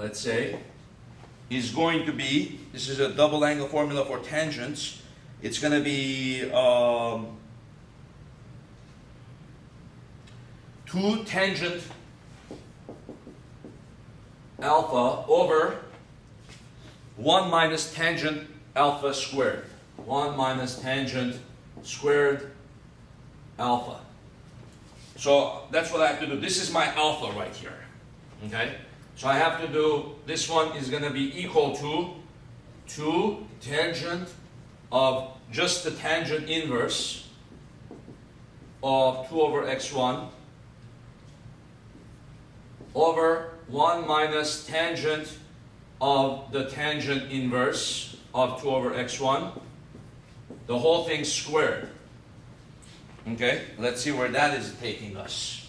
let's say, is going to be, this is a double angle formula for tangents, it's going to be 2 tangent alpha over 1 minus tangent alpha squared. 1 minus tangent squared alpha. So that's what I have to do. This is my alpha right here. Okay? So I have to do, this one is going to be equal to 2 tangent of just the tangent inverse of 2 over x1 over 1 minus tangent of the tangent inverse of 2 over x1, the whole thing squared. Okay, let's see where that is taking us.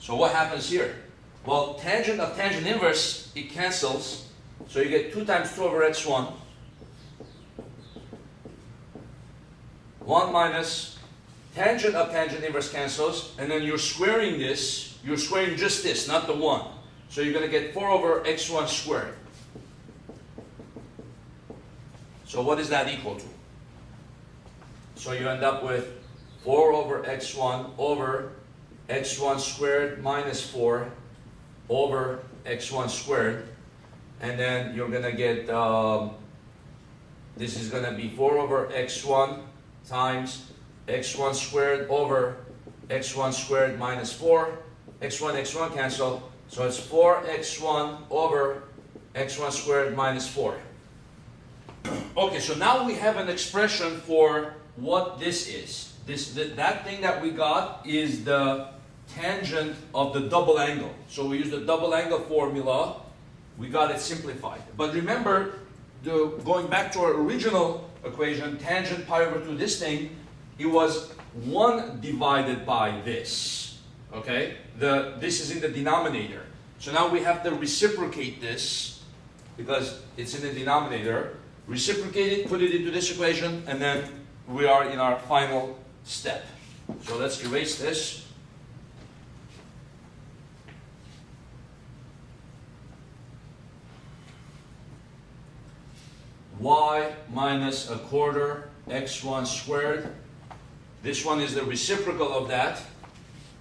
So what happens here? Well, tangent of tangent inverse, it cancels. So you get 2 times 2 over x1. 1 minus tangent of tangent inverse cancels. And then you're squaring this. You're squaring just this, not the 1. So you're going to get 4 over x1 squared. So what is that equal to? So you end up with 4 over x1 over x1 squared minus 4 over x1 squared. And then you're going to get, this is going to be 4 over x1 times x1 squared over x1 squared minus 4. x1 cancel. So it's 4x1 over x1 squared minus 4. Okay, so now we have an expression for what this is. That thing that we got is the tangent of the double angle. So we use the double angle formula. We got it simplified. But remember, going back to our original equation, tangent pi over 2, this thing, it was 1 divided by this. Okay? This is in the denominator. So now we have to reciprocate this because it's in the denominator. Reciprocate it, put it into this equation, and then we are in our final step. So let's erase this. Y minus a quarter x1 squared. This one is the reciprocal of that.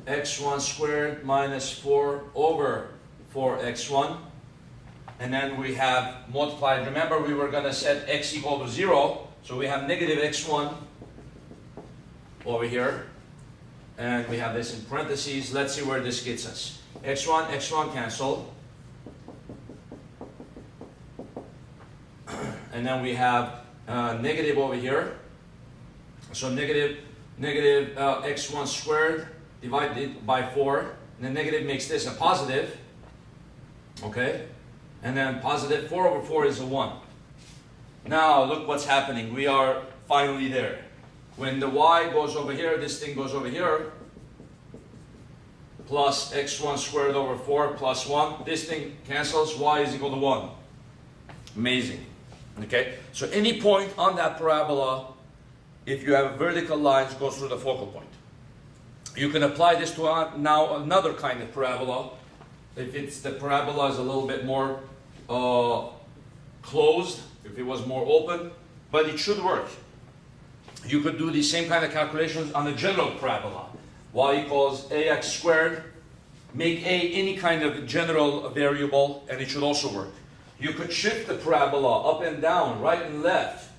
x1 squared minus 4 over 4x1. And then we have multiplied. Remember, we were going to set x equal to 0. So we have negative x1 over here. And we have this in parentheses. Let's see where this gets us. x1 cancel. And then we have negative over here. So negative x1 squared divided by 4. And then negative makes this a positive. Okay? And then positive 4 over 4 is a 1. Now look what's happening. We are finally there. When the y goes over here, this thing goes over here. Plus x1 squared over 4 plus 1. This thing cancels. Y is equal to 1. Amazing. Okay? So any point on that parabola, if you have vertical lines, goes through the focal point. You can apply this to now another kind of parabola. If the parabola is a little bit more closed, if it was more open, but it should work. You could do the same kind of calculations on a general parabola. Y equals ax squared. Make a any kind of general variable, and it should also work. You could shift the parabola up and down, right and left,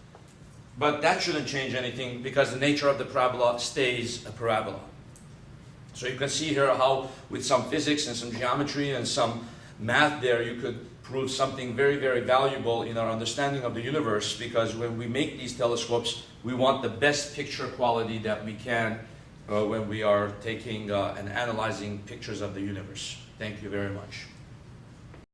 but that shouldn't change anything because the nature of the parabola stays a parabola. So you can see here how with some physics and some geometry and some math there, you could prove something very, very valuable in our understanding of the universe, because when we make these telescopes, we want the best picture quality that we can when we are taking and analyzing pictures of the universe. Thank you very much.